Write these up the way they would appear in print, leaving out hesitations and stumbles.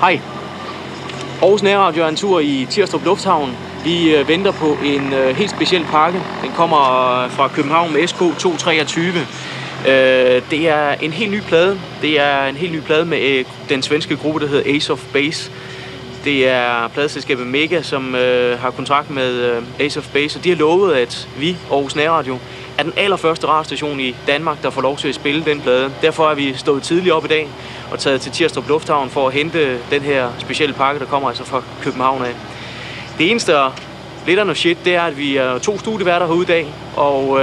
Hej. Aarhus Nærradio er en tur i Tirstrup Lufthavn. Vi venter på en helt speciel pakke. Den kommer fra København med SK 223. Det er en helt ny plade. Det er en helt ny plade med den svenske gruppe, der hedder Ace of Base. Det er pladeselskabet Mega, som har kontrakt med Ace of Base, og de har lovet, at vi, Aarhus Nærradio, er den allerførste radiostation i Danmark, der får lov til at spille den plade. Derfor er vi stået tidligt op i dag og taget til Tirstrup Lufthavn for at hente den her specielle pakke, der kommer altså fra København af. Det eneste, lidt af noget shit, det er, at vi er 2 studieværter herude i dag, og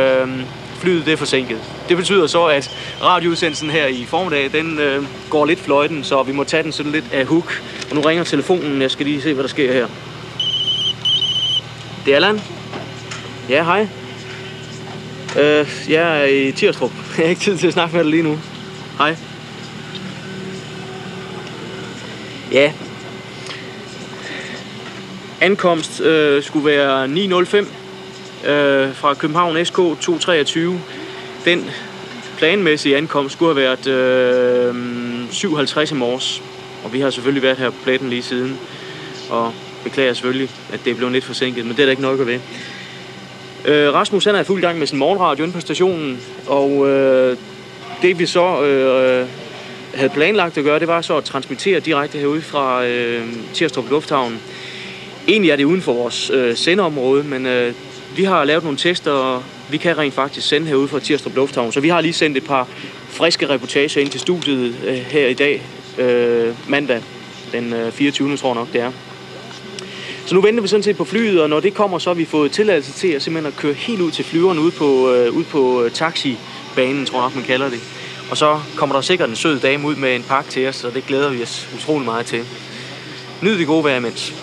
flyet det er forsinket. Det betyder så, at radioudsendelsen her i formiddag, den går lidt fløjten, så vi må tage den sådan lidt af hook. Og nu ringer telefonen, jeg skal lige se, hvad der sker her. Det er Allan. Ja, hej. Jeg er i Tirstrup. Jeg har ikke tid til at snakke med dig lige nu. Hej. Ja. Ankomst skulle være 9:05 fra København SK 223. Den planmæssige ankomst skulle have været 7:50 i morges. Og vi har selvfølgelig været her på pletten lige siden. Og beklager selvfølgelig, at det er blevet lidt forsinket, men det er der ikke noget at gøre ved. Rasmus han er i fuld gang med sin morgenradio inde på stationen, og det vi så havde planlagt at gøre, det var så at transmittere direkte herude fra Tirstrup Lufthavn. Egentlig er det uden for vores sendeområde, men vi har lavet nogle tester, og vi kan rent faktisk sende herude fra Tirstrup Lufthavn. Så vi har lige sendt et par friske reportager ind til studiet her i dag, mandag den 24. tror jeg nok det er. Så nu venter vi sådan set på flyet, og når det kommer, så har vi fået tilladelse til at simpelthen at køre helt ud til flyveren ude på taxibanen, tror jeg nok man kalder det. Og så kommer der sikkert en sød dame ud med en pakke til os, og det glæder vi os utrolig meget til. Nyd det gode vejr imens.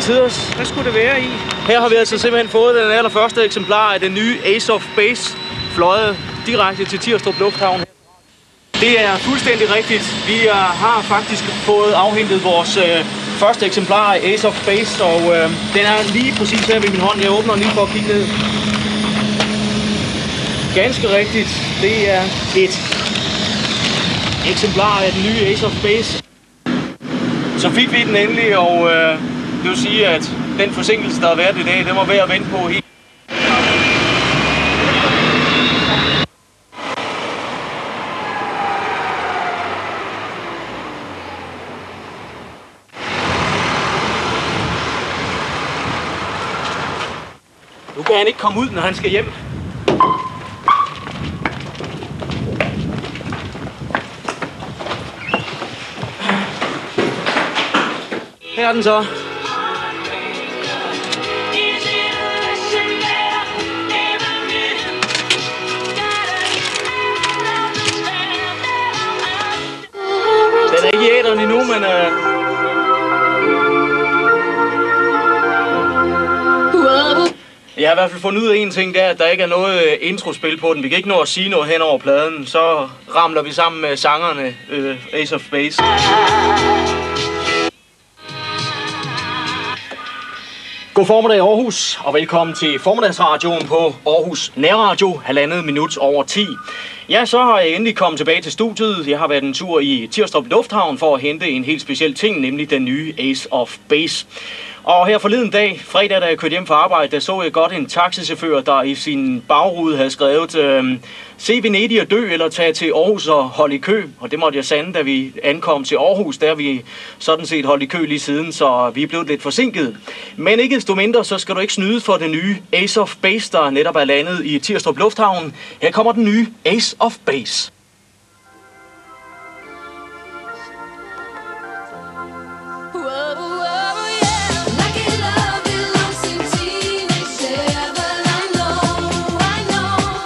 Tiders. Hvad skulle det være i? Her har vi altså simpelthen fået den allerførste eksemplar af den nye Ace of Base, fløjet direkte til Tirstrup Lufthavn. Det er fuldstændig rigtigt. Vi har faktisk fået afhentet vores første eksemplar af Ace of Base, og den er lige præcis her ved min hånd. Jeg åbner den lige for at kigge ned. Ganske rigtigt. Det er et eksemplar af den nye Ace of Base. Så fik vi den endelig, og det vil sige, at den forsinkelse, der har været i dag, den var ved at vente på helt. Nu kan han ikke komme ud, når han skal hjem. Her er den så. Den er ikke i æteren endnu, men jeg har i hvert fald fundet ud af en ting, der at der ikke er noget introspil på den. Vi kan ikke nå at sige noget hen over pladen, så ramler vi sammen med sangerne Ace of Base. God formiddag Aarhus, og velkommen til formiddagsradioen på Aarhus Nærradio, 1,5 minut over 10. Ja, så har jeg endelig kommet tilbage til studiet. Jeg har været en tur i Tirstrup Lufthavn for at hente en helt speciel ting, nemlig den nye Ace of Base. Og her forleden dag, fredag, da jeg kørte hjem fra arbejde, der så jeg godt en taxichauffør, der i sin bagrude havde skrevet se Venedig og dø, eller tage til Aarhus og holde i kø. Og det måtte jeg sande, da vi ankom til Aarhus. Der vi sådan set holdt i kø lige siden, så vi er blevet lidt forsinket. Men ikke desto mindre, så skal du ikke snyde for den nye Ace of Base, der netop er landet i Tirstrup Lufthavn. Her kommer den nye Ace of Base. Lucky love belongs in teenage, but I know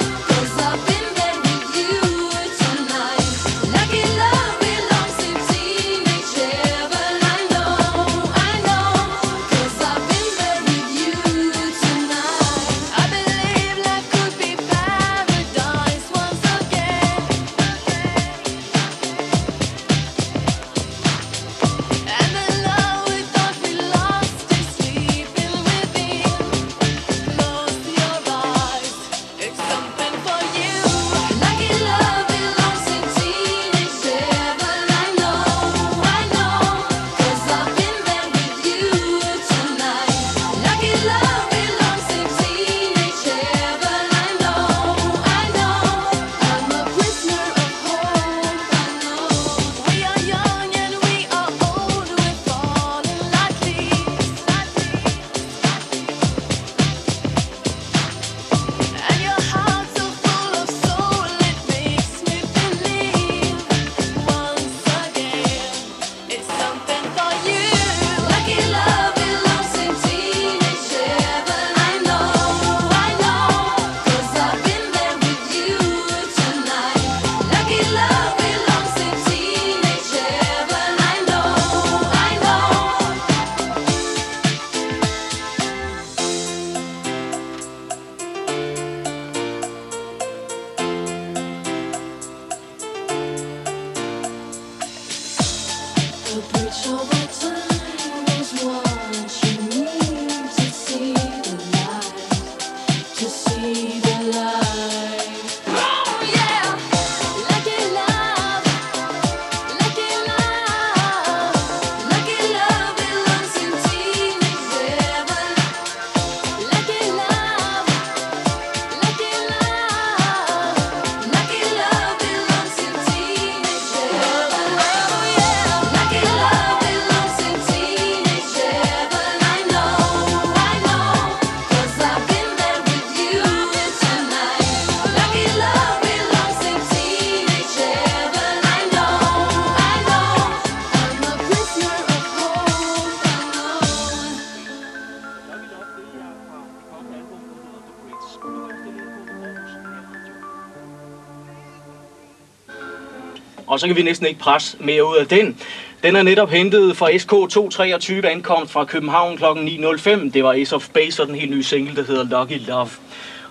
Og så kan vi næsten ikke presse mere ud af den. Den er netop hentet fra SK 223, ankommet fra København kl. 9.05. Det var Ace of Base og den helt nye single, der hedder Lucky Love.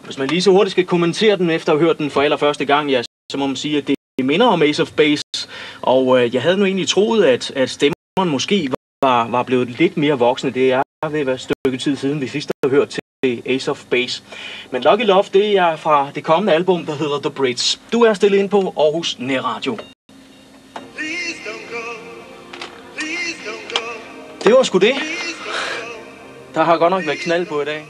Hvis man lige så hurtigt skal kommentere den, efter at have hørt den for allerførste gang, ja, så må man sige, at det minder om Ace of Base. Og jeg havde nu egentlig troet, at stemmerne måske var blevet lidt mere voksne. Det er ved at være et stykke tid siden, vi sidst har hørt til Ace of Base. Men Lucky Love, det er fra det kommende album, der hedder The Bridge. Du er stillet ind på Aarhus Nærradio. Det var sgu det. Der har godt nok været knald på i dag.